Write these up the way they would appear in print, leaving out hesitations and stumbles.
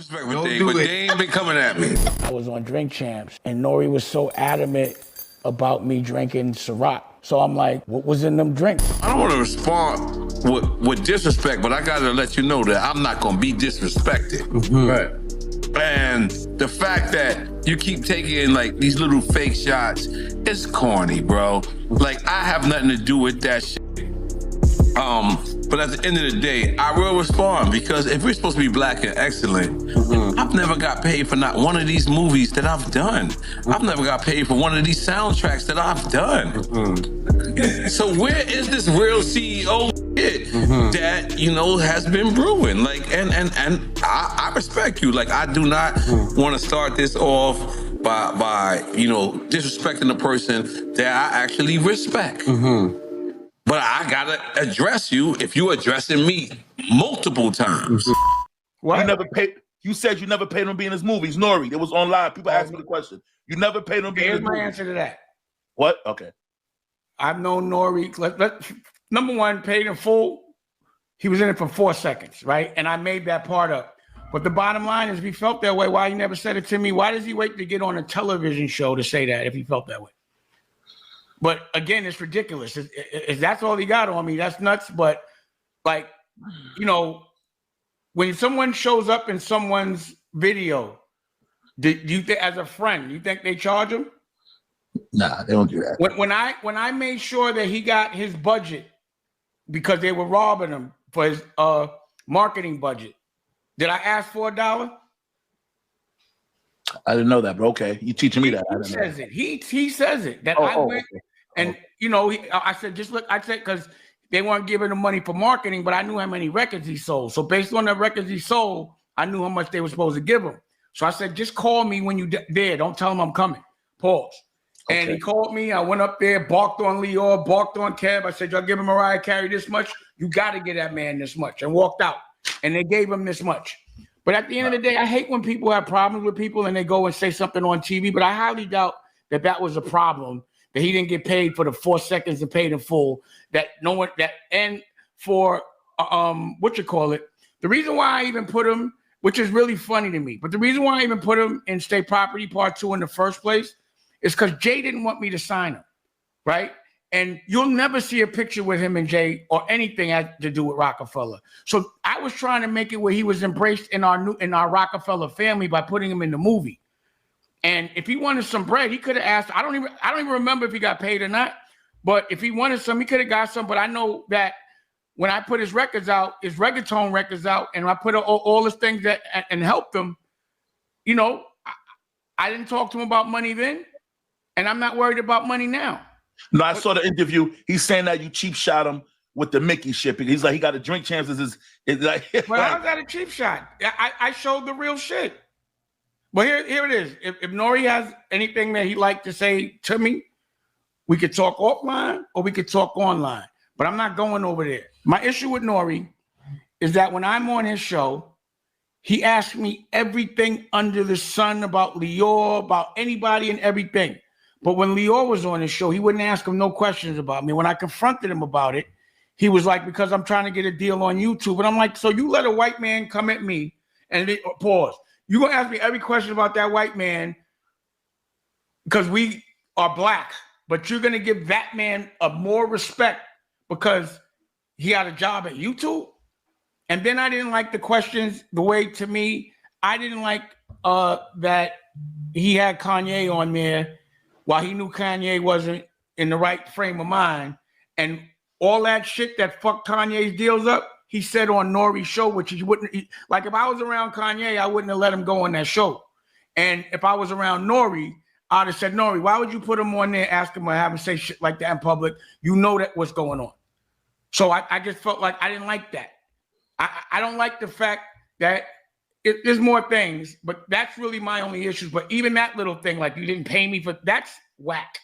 disrespect with Dame, but they ain't been coming at me. I was on Drink Champs, and N.O.R.E was so adamant about me drinking Ciroc. So I'm like, what was in them drinks? I don't want to respond with disrespect, but I got to let you know that I'm not going to be disrespected. Mm-hmm. Right. And the fact that you keep taking like these little fake shots, it's corny, bro. Like, I have nothing to do with that shit. But at the end of the day, I will respond, because if we're supposed to be black and excellent, I've never got paid for not one of these movies that I've done. I've never got paid for one of these soundtracks that I've done. So where is this real CEO shit that, you know, has been brewing? Like, and I respect you. Like, I do not want to start this off by you know, disrespecting the person that I actually respect. But I gotta address you if you're addressing me multiple times. What? You never paid. You said you never paid him to be in his movies. N.O.R.E. It was online. People asked me the question. You never paid him to be in his movies. Here's my answer to that. What? Okay. I've known N.O.R.E. Number one, paid in full. He was in it for 4 seconds, right? And I made that part up. But the bottom line is, if he felt that way, why he never said it to me? Why does he wait to get on a television show to say that if he felt that way? But again, it's ridiculous. If that's all he got on me, that's nuts. But like, you know, when someone shows up in someone's video, do you think, as a friend, you think they charge him? Nah, they don't do that. When I made sure that he got his budget because they were robbing him for his marketing budget, did I ask for $1? I didn't know that, bro. Okay, you teaching me that. He says it. He says it. That I went and you know, I said, just look. I said, because they weren't giving him money for marketing, but I knew how many records he sold. So based on the records he sold, I knew how much they were supposed to give him. So I said, just call me when you there. Don't tell him I'm coming. Pause. Okay. And he called me. I went up there, barked on Leo, barked on Kev. I said, y'all give him Mariah Carey this much. You got to get that man this much. And walked out. And they gave him this much. But at the end of the day, I hate when people have problems with people and they go and say something on TV. But I highly doubt that that was a problem, that he didn't get paid for the 4 seconds and paid in full. That no one that and for the reason why I even put him, which is really funny to me, but the reason why I even put him in State Property Part 2 in the first place is because Jay didn't want me to sign him, right? And you'll never see a picture with him and Jay or anything to do with Rockefeller. So I was trying to make it where he was embraced in our Rockefeller family by putting him in the movie. And if he wanted some bread, he could have asked. I don't even remember if he got paid or not. But if he wanted some, he could have got some. But I know that when I put his records out, his reggaeton records out, and I put all his things that and helped him, you know, I didn't talk to him about money then, and I'm not worried about money now. No, I saw the interview. He's saying that you cheap shot him with the Mickey shit. He's like, he got to drink chances. Is like, well, how's that a cheap shot? I showed the real shit. Well, here it is. If N.O.R.E has anything that he'd like to say to me, we could talk offline or we could talk online. But I'm not going over there. My issue with N.O.R.E is that when I'm on his show, he asks me everything under the sun about Leo, about anybody and everything. But when Leo was on his show, he wouldn't ask him no questions about me. When I confronted him about it, he was like, because I'm trying to get a deal on YouTube. And I'm like, so you let a white man come at me and pause. You're going to ask me every question about that white man because we are black, but you're going to give that man a more respect because he had a job at YouTube? And then I didn't like the questions, the way to me, I didn't like that he had Kanye on there while he knew Kanye wasn't in the right frame of mind. And all that shit that fucked Kanye's deals up, he said on N.O.R.E show, which he wouldn't, like if I was around Kanye, I wouldn't have let him go on that show. And if I was around N.O.R.E, I'd have said, N.O.R.E, why would you put him on there, ask him or have him say shit like that in public? You know that what's going on. So I just felt like I didn't like that. I don't like the fact that there's more things, but that's really my only issues. But even that little thing, like you didn't pay me for, that's whack.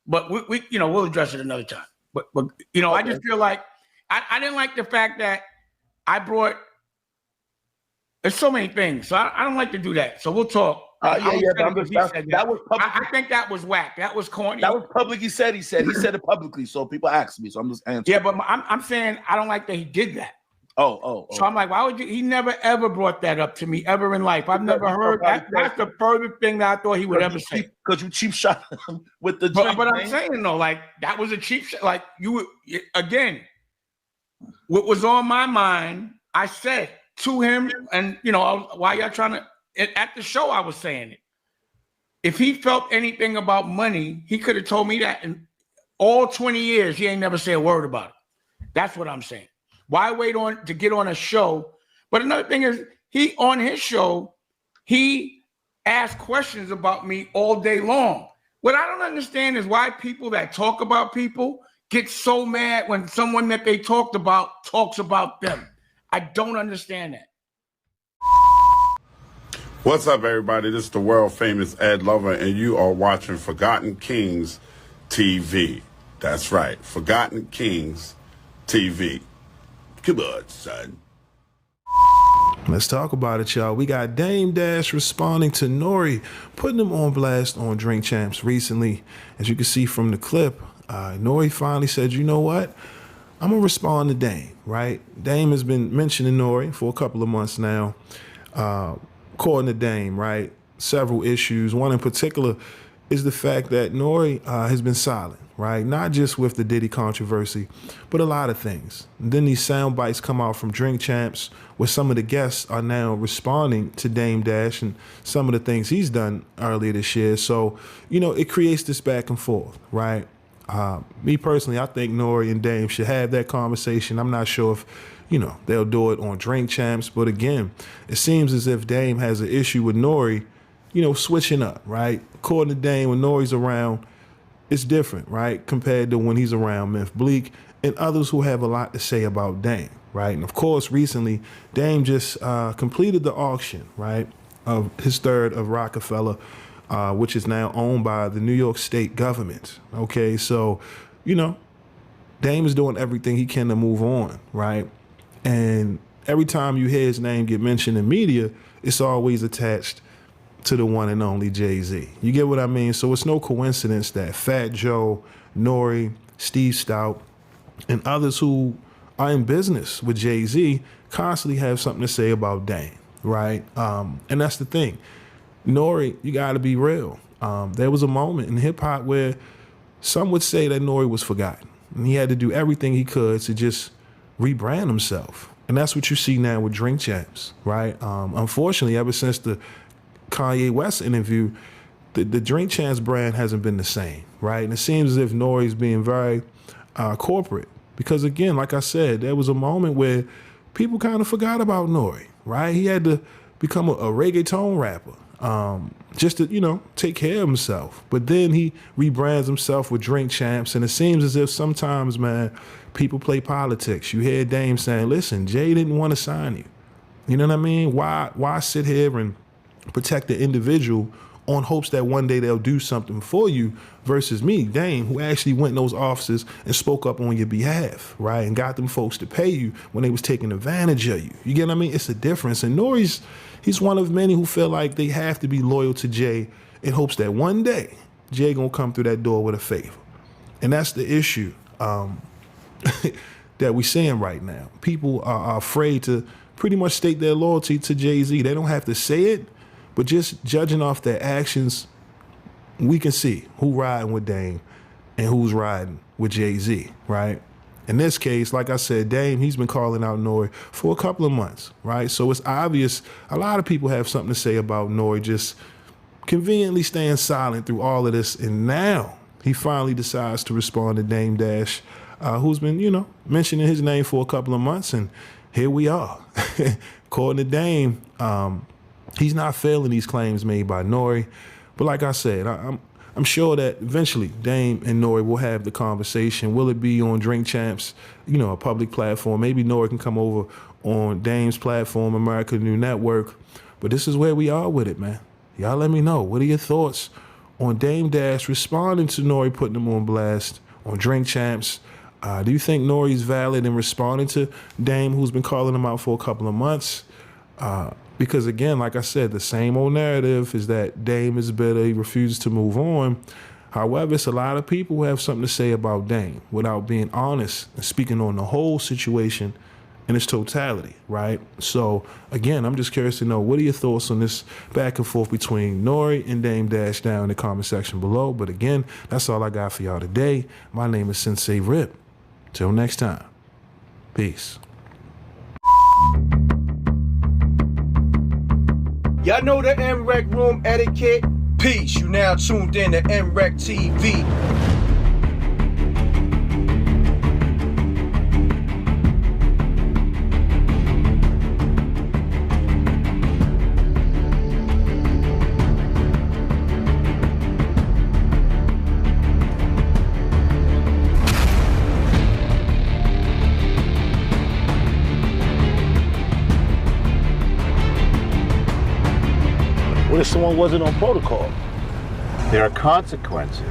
But we you know, we'll address it another time. But you know, okay. I just feel like I didn't like the fact that I brought. There's so many things, so I don't like to do that. So we'll talk. That was public. I think that was whack. That was corny. That was public. He said it publicly. So people asked me. So I'm just answering. Yeah, but I'm saying I don't like that he did that. So I'm like, why would you? He never ever brought that up to me ever in life. I've never heard that. That's the furthest thing that I thought he would ever say. Because you cheap shot him with the drink. But I'm saying though, like that was a cheap shot. Like again, what was on my mind, I said to him, and why y'all trying to? At the show, I was saying it. If he felt anything about money, he could have told me that. In all 20 years, he ain't never said a word about it. That's what I'm saying. Why wait on to get on a show? But another thing is, he on his show, he asked questions about me all day long. What I don't understand is why people that talk about people get so mad when someone that they talked about talks about them. I don't understand that. What's up, everybody? This is the world famous Ed Lover, and you are watching Forgotten Kings TV. That's right, Forgotten Kings TV. Come on, son. Let's talk about it, y'all. We got Dame Dash responding to N.O.R.E, putting him on blast on Drink Champs recently. As you can see from the clip, N.O.R.E finally said, you know what? I'm going to respond to Dame, right? Dame has been mentioning N.O.R.E for a couple of months now. According to Dame, right? Several issues. One in particular is the fact that N.O.R.E has been silent, right? Not just with the Diddy controversy, but a lot of things. And then these sound bites come out from Drink Champs where some of the guests are now responding to Dame Dash and some of the things he's done earlier this year. So, it creates this back and forth, right? Me personally, I think N.O.R.E and Dame should have that conversation. I'm not sure if, they'll do it on Drink Champs. But again, it seems as if Dame has an issue with N.O.R.E, switching up, right? According to Dame, when N.O.R.E's around, it's different, right? Compared to when he's around Myth Bleak and others who have a lot to say about Dame, right? And of course, recently, Dame just completed the auction, right, of his third of Rockefeller, which is now owned by the New York State government. Okay, so, Dame is doing everything he can to move on, right? And every time you hear his name get mentioned in media, it's always attached to the one and only Jay-Z. You get what I mean? So it's no coincidence that Fat Joe, N.O.R.E, Steve Stout, and others who are in business with Jay-Z constantly have something to say about Dame, right? And that's the thing. N.O.R.E, you got to be real. There was a moment in hip-hop where some would say that N.O.R.E was forgotten. And he had to do everything he could to just rebrand himself. And that's what you see now with Drink Champs, right? Unfortunately, ever since the Kanye West interview, the Drink Champs brand hasn't been the same, right? And it seems as if N.O.R.E is being very corporate. Because again, like I said, there was a moment where people kind of forgot about N.O.R.E, right? He had to become a reggaeton rapper. Just to, take care of himself. But then he rebrands himself with Drink Champs, and it seems as if sometimes, man, people play politics. You hear Dame saying, listen, Jay didn't want to sign you. You know what I mean? Why sit here and protect the individual on hopes that one day they'll do something for you versus me, Dame, who actually went in those offices and spoke up on your behalf, right? And got them folks to pay you when they was taking advantage of you. You get what I mean? It's a difference. And N.O.R.E, he's one of many who feel like they have to be loyal to Jay in hopes that one day Jay gonna come through that door with a favor. And that's the issue that we're seeing right now. People are afraid to pretty much state their loyalty to Jay-Z. They don't have to say it, but just judging off their actions, we can see who riding with Dame and who's riding with Jay-Z, right? In this case, like I said, Dame, he's been calling out N.O.R.E for a couple of months, right? So it's obvious a lot of people have something to say about N.O.R.E just conveniently staying silent through all of this. And now he finally decides to respond to Dame Dash, who's been, mentioning his name for a couple of months. And here we are. According to Dame, he's not failing these claims made by N.O.R.E. But like I said, I'm sure that eventually Dame and N.O.R.E will have the conversation. Will it be on Drink Champs, a public platform? Maybe N.O.R.E can come over on Dame's platform, America New Network. But this is where we are with it, man. Y'all let me know. What are your thoughts on Dame Dash responding to N.O.R.E, putting him on blast on Drink Champs? Do you think N.O.R.E is valid in responding to Dame, who's been calling him out for a couple of months? Because again, like I said, the same old narrative is that Dame is bitter, he refuses to move on. However, it's a lot of people who have something to say about Dame without being honest and speaking on the whole situation in its totality, right? So again, I'm just curious to know, what are your thoughts on this back and forth between N.O.R.E. and Dame Dash down in the comment section below. But again, that's all I got for y'all today. My name is SenseiRip. Till next time, peace. Y'all know the N.O.R.E. room etiquette. Peace. You now tuned in to N.O.R.E. TV. What if someone wasn't on protocol? There are consequences.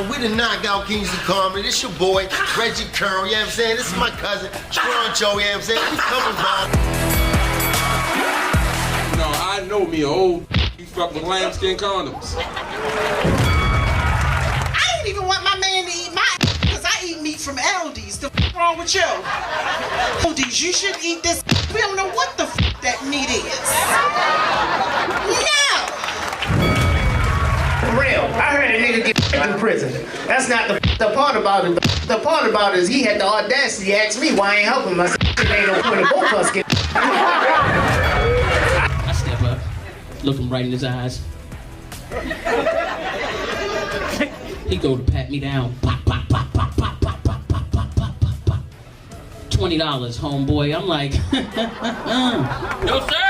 We the Knockout Kings of Comedy. This your boy, Reggie Curl, you know what I'm saying? This is my cousin, Stroncho, you know what I'm saying? We coming by. No, I know me old you fuck with lambskin condoms. I don't even want my man to eat my because I eat meat from Aldi's. The wrong with you? Aldi's, you should eat this. We don't know what the that meat is. No! For real, I heard a nigga get in prison. That's not the part about it. The part about it is he had the audacity to ask me why I ain't helping him. I said, it ain't no point of both of us get. I step up, look him right in his eyes. He go to pat me down. Pop, pop, pop, pop, pop, pop, pop, pop, pop, pop, pop, pop. $20, homeboy. I'm like, no sir.